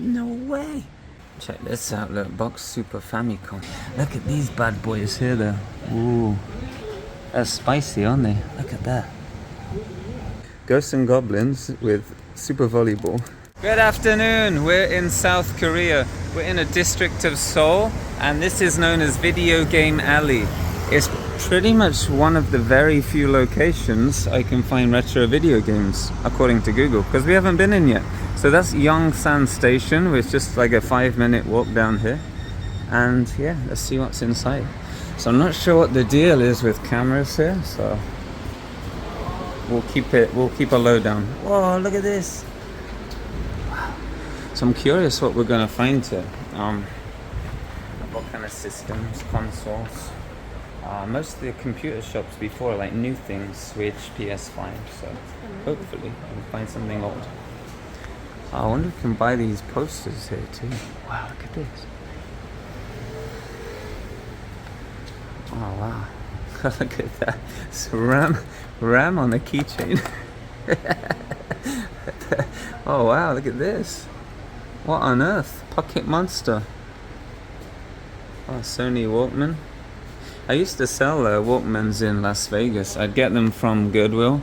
No way. Check this out, look, box Super Famicom. Look at these bad boys here though. Ooh. They're spicy, aren't they? Look at that. Ghosts and Goblins with Super Volleyball. Good afternoon, we're in South Korea. We're in a district of Seoul, and this is known as Video Game Alley. It's pretty much one of the very few locations I can find retro video games, according to Google, because we haven't been in yet. So that's Yongsan Station, which is just like a 5-minute walk down here. And yeah, let's see what's inside. So I'm not sure what the deal is with cameras here, so we'll keep a low down. Whoa, look at this. Wow. So I'm curious what we're gonna find here. What kind of systems, consoles. Most of the computer shops before, like new things, Switch, PS5, so hopefully we'll find something old. I wonder if we can buy these posters here too. Wow, look at this. Oh wow, look at that. It's RAM on a keychain. Oh wow, look at this. What on earth? Pocket Monster. Oh, Sony Walkman. I used to sell Walkmans in Las Vegas. I'd get them from Goodwill,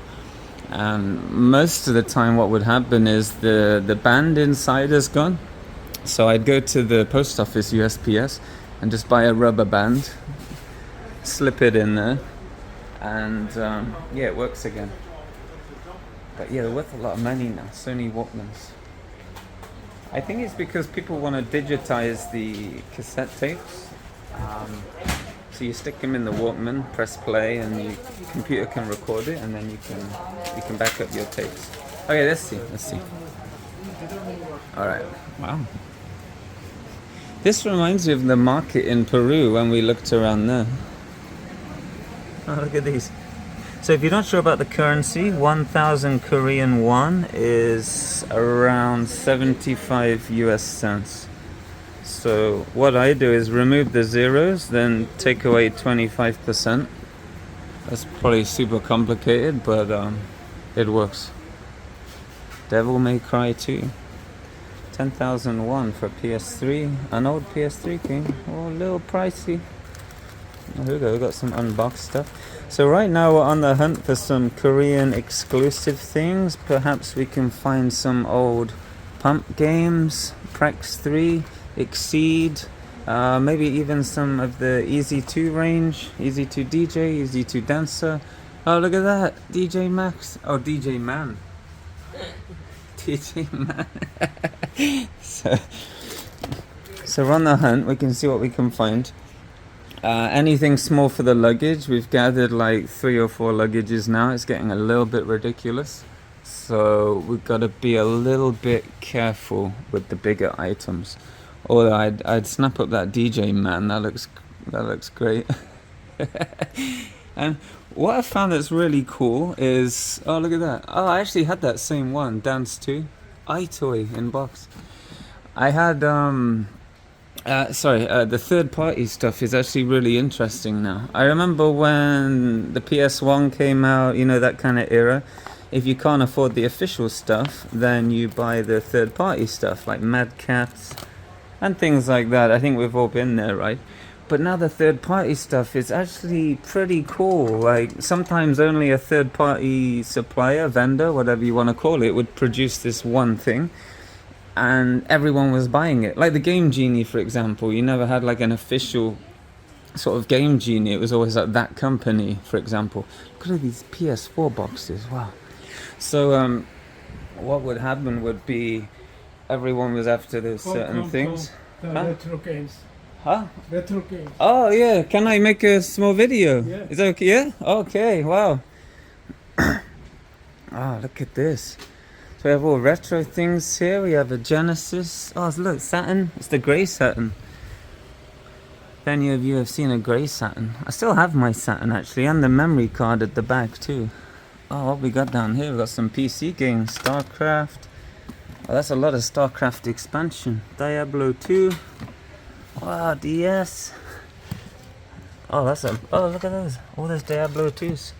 and most of the time what would happen is the band inside is gone. So I'd go to the post office, USPS, and just buy a rubber band, slip it in there, and yeah, it works again. But yeah, they're worth a lot of money now, Sony Walkmans. I think it's because people want to digitize the cassette tapes. So you stick them in the Walkman, press play, and your computer can record it, and then you can back up your tapes. Okay, let's see. All right. Wow. This reminds me of the market in Peru when we looked around there. Oh, look at these. So if you're not sure about the currency, 1,000 Korean won is around 75 US cents. So what I do is remove the zeros, then take away 25%. That's probably super complicated, but it works. Devil May Cry 2. 10,001 for PS3. An old PS3 game. Oh, a little pricey. Oh, here we go, we got some unboxed stuff. So right now we're on the hunt for some Korean exclusive things. Perhaps we can find some old Pump games, Prex 3, Exceed, maybe even some of the Easy 2 range, Easy 2 DJ, Easy 2 Dancer. Oh, look at that, DJ Max. Oh, DJ Man. DJ Man. So we're on the hunt, we can see what we can find. Anything small for the luggage. We've gathered like 3 or 4 luggages now. It's getting a little bit ridiculous. So we've got to be a little bit careful with the bigger items. Although I'd snap up that DJ Man. That looks great. And what I found that's really cool is, oh look at that. Oh, I actually had that same one, Dance 2, iToy in box. I had the third party stuff is actually really interesting now. I remember when the PS1 came out, you know, that kind of era. If you can't afford the official stuff, then you buy the third party stuff like Mad Cats and things like that. I think we've all been there, right? But now the third party stuff is actually pretty cool. Like sometimes only a third party supplier, vendor, whatever you want to call it, would produce this one thing, and everyone was buying it. Like the Game Genie, for example. You never had like an official sort of Game Genie. It was always like that company, for example. Look at these PS4 boxes. Wow. So what would happen would be everyone was after those certain things. Retro games. Huh? Retro games. Oh yeah, can I make a small video? Yeah. Is that okay? Yeah? Okay, wow. Oh, look at this. So we have all retro things here. We have a Genesis. Oh, look, Saturn. It's the grey Saturn. If any of you have seen a grey Saturn. I still have my Saturn actually, and the memory card at the back too. Oh, what we got down here? We got some PC games. StarCraft. Oh, that's a lot of StarCraft expansion. Diablo 2. Wow, DS. Oh, look at those. All those Diablo 2s.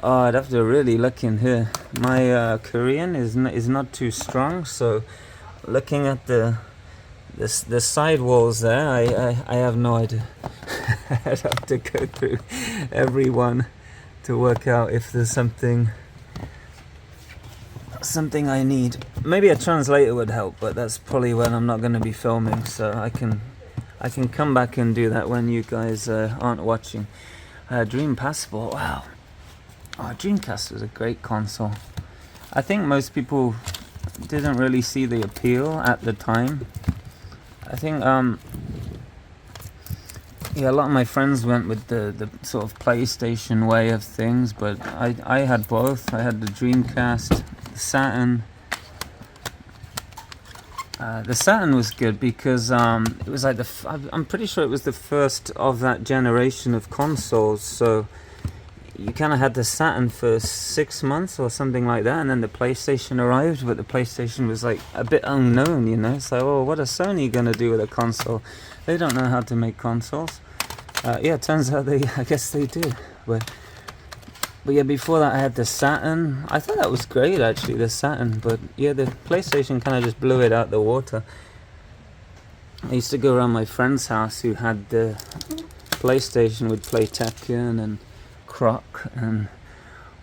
Oh, I'd have to really look in here. My Korean is not too strong, so looking at the side walls there, I have no idea. I'd have to go through every one to work out if there's something I need. Maybe a translator would help, but that's probably when I'm not going to be filming, so I can come back and do that when you guys aren't watching. Dream Passport, wow. Oh, Dreamcast was a great console. I think most people didn't really see the appeal at the time. I think yeah, a lot of my friends went with the sort of PlayStation way of things, but I had both. I had the Dreamcast, the Saturn. The Saturn was good because it was like I'm pretty sure it was the first of that generation of consoles, so you kind of had the Saturn for 6 months or something like that, and then the PlayStation arrived, but the PlayStation was like a bit unknown, you know. So, oh, what are Sony gonna do with a console? They don't know how to make consoles. Yeah, it turns out I guess they do. But yeah, before that I had the Saturn. I thought that was great actually, the Saturn. But yeah, the PlayStation kind of just blew it out the water. I used to go around my friend's house who had the PlayStation, would play Tekken and Croc and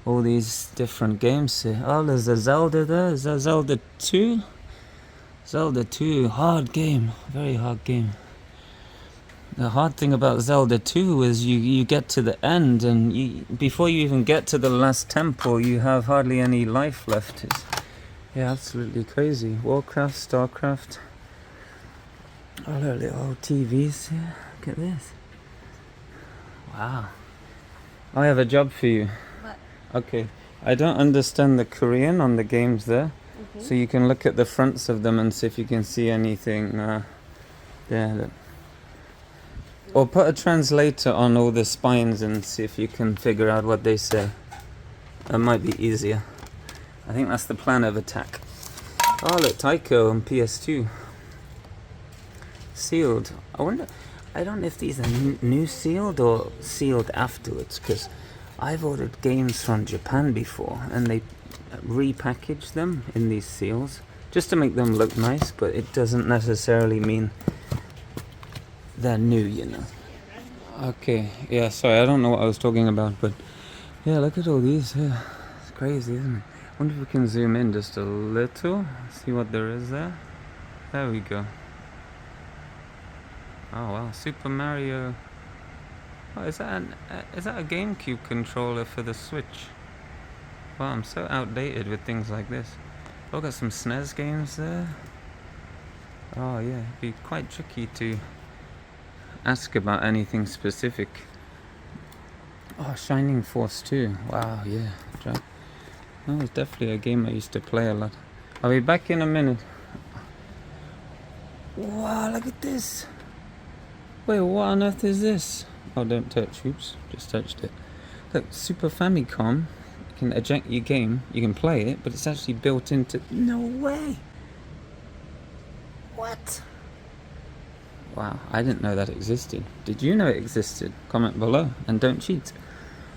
all these different games here. Oh, there's a Zelda there. Is that Zelda 2? Zelda 2, hard game, very hard game. The hard thing about Zelda 2 is you get to the end, and before you even get to the last temple, you have hardly any life left. It's, yeah, absolutely crazy. Warcraft, Starcraft. Oh, look at the old TVs here. Look at this. Wow. I have a job for you. What? Okay. I don't understand the Korean on the games there. So you can look at the fronts of them and see if you can see anything there. Or put a translator on all the spines and see if you can figure out what they say. That might be easier. I think that's the plan of attack. Oh, look, Taiko on PS2. Sealed. I don't know if these are new sealed or sealed afterwards, because I've ordered games from Japan before and they repackage them in these seals just to make them look nice, but it doesn't necessarily mean they're new, you know. Okay, yeah, sorry, I don't know what I was talking about, but yeah, look at all these here. It's crazy, isn't it? I wonder if we can zoom in just a little, see what there is there. There we go. Oh wow, Super Mario. Oh, is that a GameCube controller for the Switch? Wow, I'm so outdated with things like this. Oh, got some SNES games there. Oh yeah, it'd be quite tricky to ask about anything specific. Oh, Shining Force 2. Wow, yeah. That was definitely a game I used to play a lot. I'll be back in a minute. Wow, look at this. Wait, what on earth is this? Oh, don't touch. Oops, just touched it. Look, Super Famicom. You can eject your game. You can play it, but it's actually built into... No way! What? Wow, I didn't know that existed. Did you know it existed? Comment below, and don't cheat.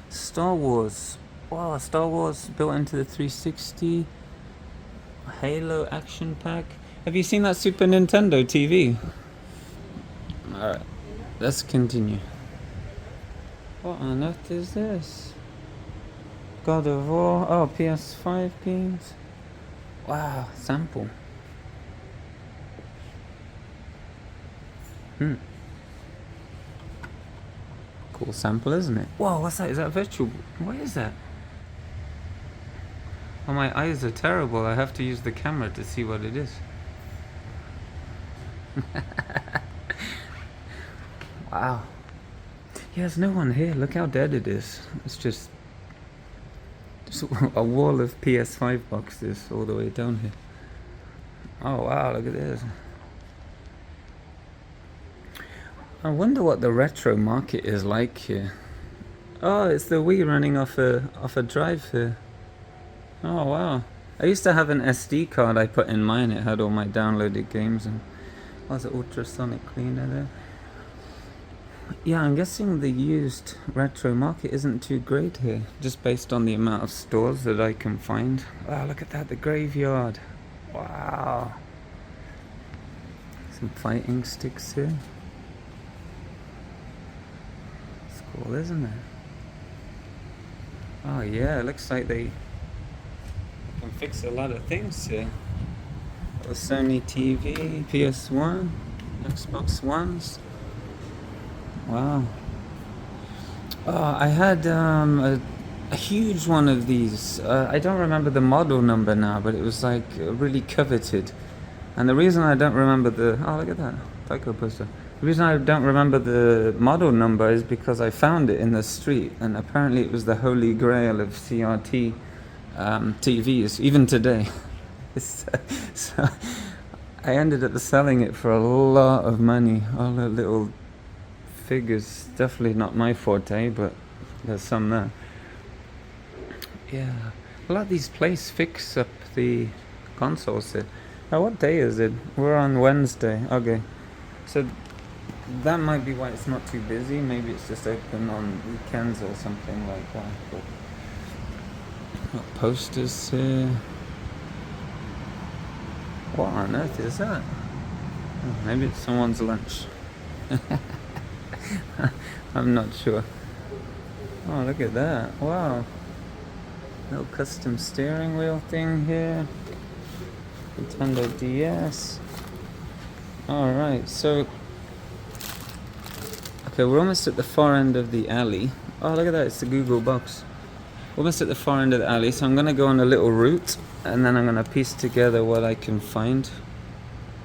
Star Wars. Wow, Star Wars built into the 360. Halo action pack. Have you seen that Super Nintendo TV? Alright, let's continue. What on earth is this? God of War. Oh, PS5 games. Wow, sample. Cool sample, isn't it? Whoa, what's that? Is that virtual? What is that? Oh, my eyes are terrible. I have to use the camera to see what it is. Wow. Yeah, there's no one here. Look how dead it is. It's just a wall of PS5 boxes all the way down here. Oh wow, look at this. I wonder what the retro market is like here. Oh, it's the Wii running off a drive here. Oh wow. I used to have an SD card I put in mine. It had all my downloaded games and was it ultrasonic cleaner there? Yeah, I'm guessing the used retro market isn't too great here, just based on the amount of stores that I can find. Wow, look at that, the graveyard. Wow. Some fighting sticks here. It's cool, isn't it? Oh yeah, it looks like they can fix a lot of things here. A Sony TV, PS1, Xbox Ones. Wow. Oh, I had a huge one of these. I don't remember the model number now, but it was like really coveted. And the reason I don't remember oh, look at that Tycho poster. The reason I don't remember the model number is because I found it in the street, and apparently it was the holy grail of CRT TVs, even today. So I ended up selling it for a lot of money. All the little figures, definitely not my forte, but there's some there. Yeah, a lot of these places fix up the consoles here. Now, what day is it? We're on Wednesday. Okay, so that might be why it's not too busy. Maybe it's just open on weekends or something like that. But got posters here. What on earth is that? Oh, maybe it's someone's lunch. I'm not sure. Oh, look at that. Wow. Little custom steering wheel thing here. Nintendo DS. Alright, so okay, we're almost at the far end of the alley. Oh, look at that, it's the Google box. Almost at the far end of the alley, so I'm going to go on a little route, and then I'm going to piece together what I can find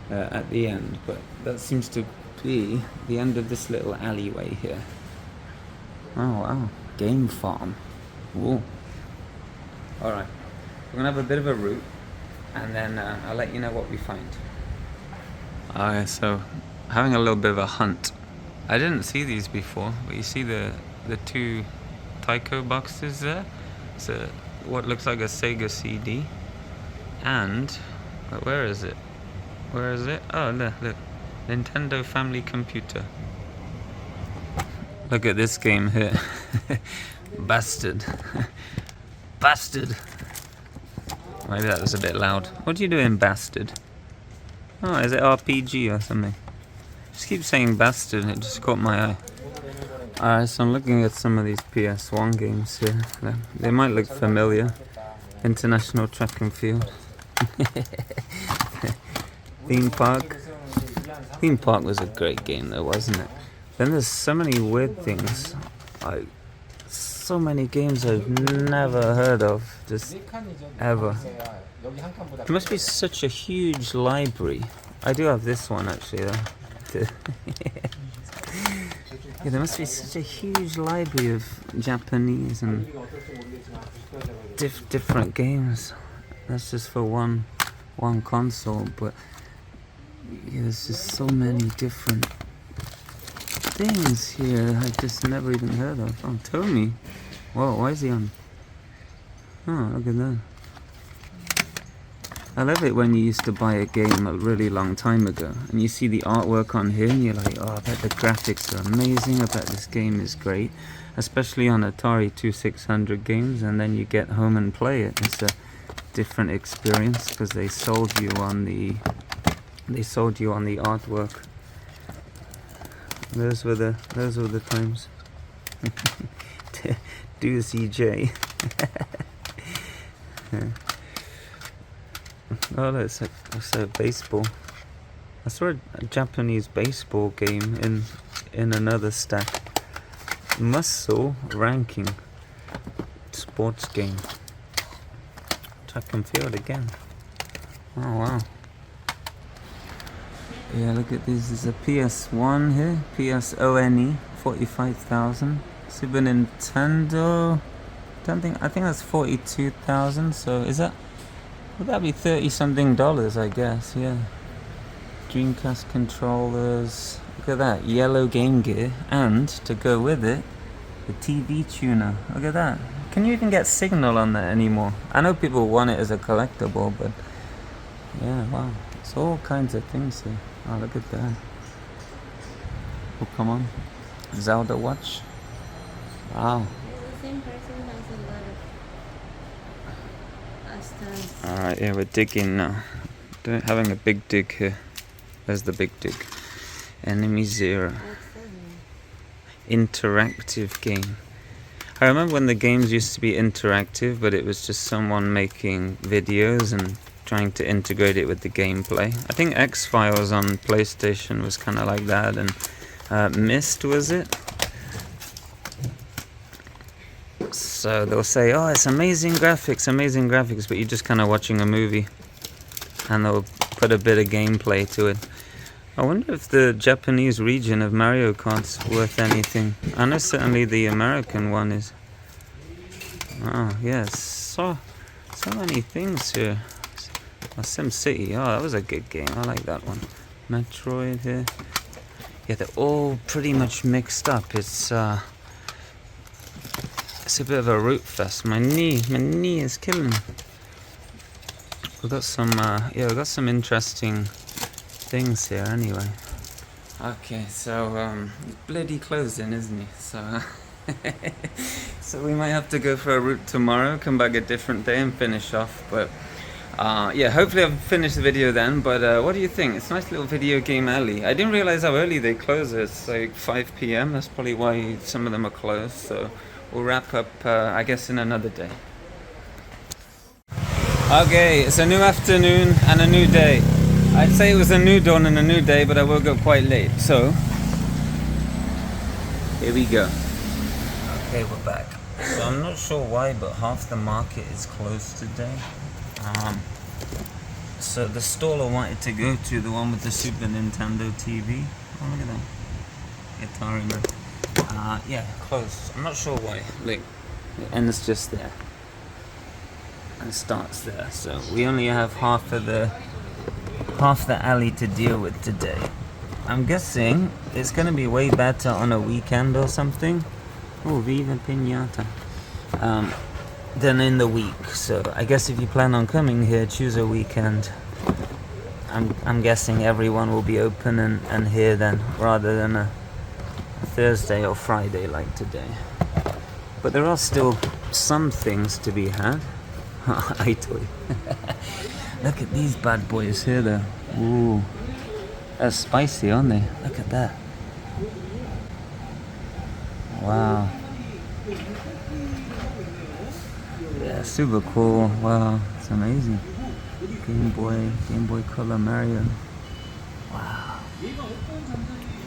at the end. But that seems to be the end of this little alleyway here. Oh wow, game farm. Whoa. Alright, we're going to have a bit of a route, and then I'll let you know what we find. Alright, so having a little bit of a hunt. I didn't see these before, but you see the two Tycho boxes there? It's what looks like a Sega CD. And where is it? Where is it? Oh, look. Nintendo Family Computer. Look at this game here. Bastard. Bastard. Maybe that was a bit loud. What are you doing, bastard? Oh, is it RPG or something? Just keep saying bastard, it just caught my eye. Alright, so I'm looking at some of these PS1 games here. They might look familiar. International Track and Field. Theme Park. Theme Park was a great game though, wasn't it? Then there's so many weird things. Like, so many games I've never heard of. Just ever. There must be such a huge library. I do have this one actually though. Yeah, there must be such a huge library of Japanese and different games. That's just for one console, but yeah, there's just so many different things here I just never even heard of. Oh, Tommy. Whoa, why is he on? Oh, look at that. I love it when you used to buy a game a really long time ago and you see the artwork on here and you're like, oh, I bet the graphics are amazing, I bet this game is great, especially on Atari 2600 games, and then you get home and play it. It's a different experience because they sold you on the artwork. Those were the times. Do CJ. Yeah. Oh, that's a baseball. I saw a Japanese baseball game in another stack. Muscle ranking sports game. Track and field again. Oh wow. Yeah, look at this. There's a PS1 here. PSONE 45,000. Super Nintendo. I think that's 42,000. So is that? Would that be $30-something, I guess, yeah. Dreamcast controllers. Look at that, yellow Game Gear. And, to go with it, the TV tuner. Look at that. Can you even get signal on that anymore? I know people want it as a collectible, but yeah, wow. It's all kinds of things here. Oh, look at that. Oh, come on. Zelda watch. Wow. The same person has a lot of stuff. Alright, yeah, we're digging now. Having a big dig here. There's the big dig. Enemy Zero. Interactive game. I remember when the games used to be interactive, but it was just someone making videos and trying to integrate it with the gameplay. I think X-Files on PlayStation was kind of like that, and Myst, was it? So they'll say, oh, it's amazing graphics, but you're just kind of watching a movie, and they'll put a bit of gameplay to it. I wonder if the Japanese region of Mario Kart's worth anything. I know certainly the American one is. Oh, yes. So many things here. Oh, Sim City. Oh, that was a good game. I like that one. Metroid here. Yeah, they're all pretty much mixed up. It's a bit of a root fest. My knee is killing me. We've got some interesting things here anyway. Okay, so bloody closing, isn't he? So so we might have to go for a route tomorrow, come back a different day and finish off. But yeah, hopefully I've finished the video then. But what do you think? It's a nice little video game alley. I didn't realize how early they close. It's like 5 p.m. That's probably why some of them are closed. So we'll wrap up I guess in another day. Okay, it's a new afternoon and a new day. I'd say it was a new dawn and a new day, but I woke up quite late, so here we go. Okay, we're back. So I'm not sure why, but half the market is closed today. So the stall I wanted to go to, the one with the Super Nintendo TV. Oh, look at that. Guitar in there. Yeah, closed. I'm not sure why. Look, it ends just there. And starts there. So we only have half the alley to deal with today. I'm guessing it's gonna be way better on a weekend or something. Oh, Viva Pinata. Than in the week. So I guess if you plan on coming here, choose a weekend. I'm guessing everyone will be open and here then, rather than a Thursday or Friday like today. But there are still some things to be had. I toy. Look at these bad boys here though. Ooh. They're spicy, aren't they? Look at that. Wow. Yeah, super cool. Wow, it's amazing. Game Boy Color Mario. Wow.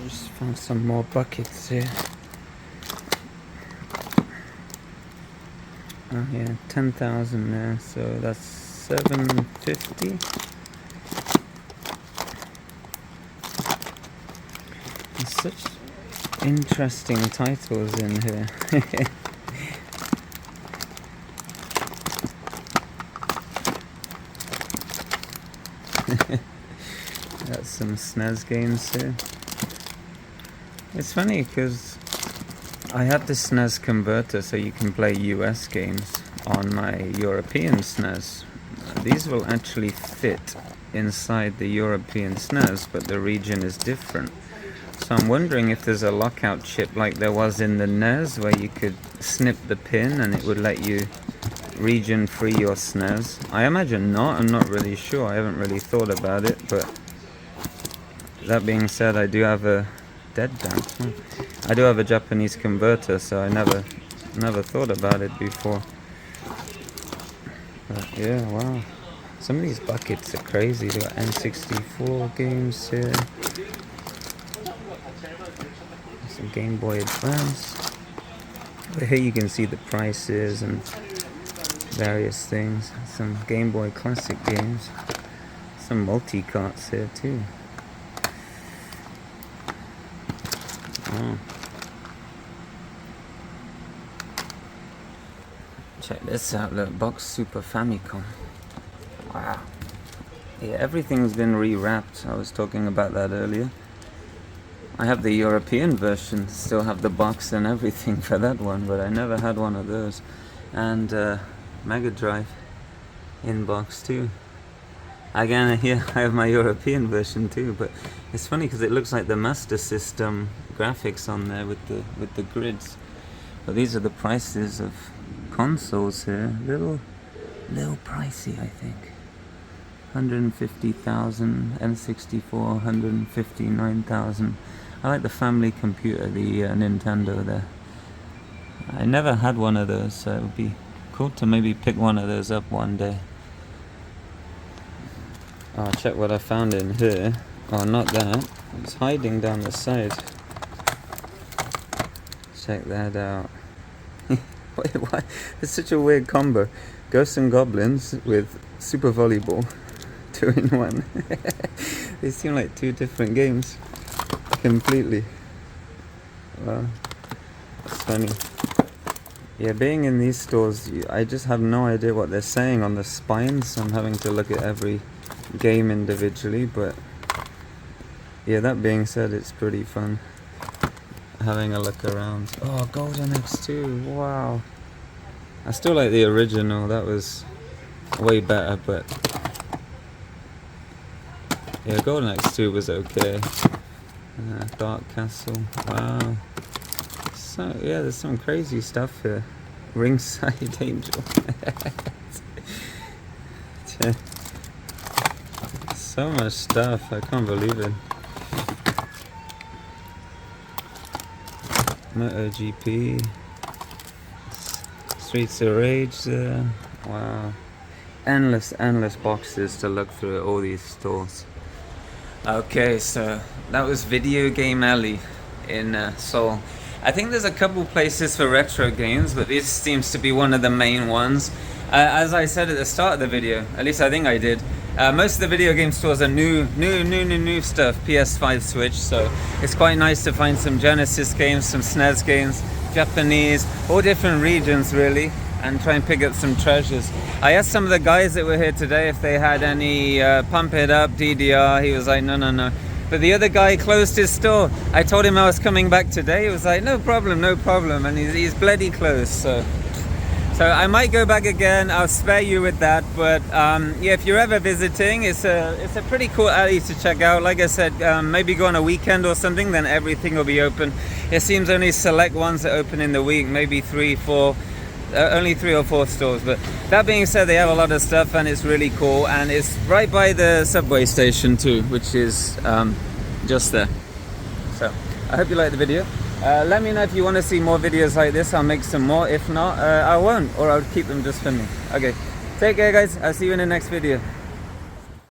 Just found some more buckets here. Oh yeah, 10,000 there, so that's 750. There's such interesting titles in here. Got some SNES games here. It's funny because I have the SNES converter so you can play US games on my European SNES. These will actually fit inside the European SNES, but the region is different. So I'm wondering if there's a lockout chip like there was in the NES where you could snip the pin and it would let you region free your SNES. I imagine not, I'm not really sure, I haven't really thought about it, but that being said, I do have a I do have a Japanese converter, so I never thought about it before. But yeah, wow. Some of these buckets are crazy. They got N64 games here. Some Game Boy Advance. But here you can see the prices and various things. Some Game Boy Classic games. Some multi-carts here too. Oh. Check this out, look, box Super Famicom. Wow. Yeah, everything's been rewrapped. I was talking about that earlier. I have the European version, still have the box and everything for that one, but I never had one of those. And Mega Drive in box too. Again, here I have my European version too, but it's funny because it looks like the Master System graphics on there with the grids. But these are the prices of consoles here. Little pricey, I think. 150,000, N64, 159,000. I like the family computer, the Nintendo there. I never had one of those, so it would be cool to maybe pick one of those up one day. Oh, check what I found in here. Oh, not that. It's hiding down the side. Check that out. Wait, why? It's such a weird combo. Ghosts and Goblins with Super Volleyball. 2 in 1. They seem like 2 different games. Completely. Wow. That's funny. Yeah, being in these stores, I just have no idea what they're saying on the spines. So I'm having to look at every game individually, but yeah, that being said, it's pretty fun having a look around. Oh, Golden X2, wow. I still like the original, that was way better, but yeah, Golden X2 was okay. Dark Castle, wow. So yeah, there's some crazy stuff here. Ringside Angel. So much stuff, I can't believe it. MotoGP, Streets of Rage there. Wow, endless boxes to look through at all these stores. Okay, so that was Video Game Alley in Seoul. I think there's a couple places for retro games, but this seems to be one of the main ones. As I said at the start of the video, at least I think I did, most of the video game stores are new stuff, PS5, Switch, so it's quite nice to find some Genesis games, some SNES games, Japanese, all different regions really, and try and pick up some treasures. I asked some of the guys that were here today if they had any Pump It Up DDR. He was like, no. But the other guy closed his store. I told him I was coming back today. He was like, no problem, and he's bloody close. So I might go back again. I'll spare you with that. But yeah, if you're ever visiting, it's a pretty cool alley to check out. Like I said, maybe go on a weekend or something, then everything will be open. It seems only select ones that open in the week, maybe 3, 4. Only 3 or 4 stores, but that being said, they have a lot of stuff and it's really cool, and it's right by the subway station too, which is just there. So I hope you liked the video. Let me know if you want to see more videos like this. I'll make some more. If not, I won't, or I'll keep them just for me. Okay, take care guys, I'll see you in the next video.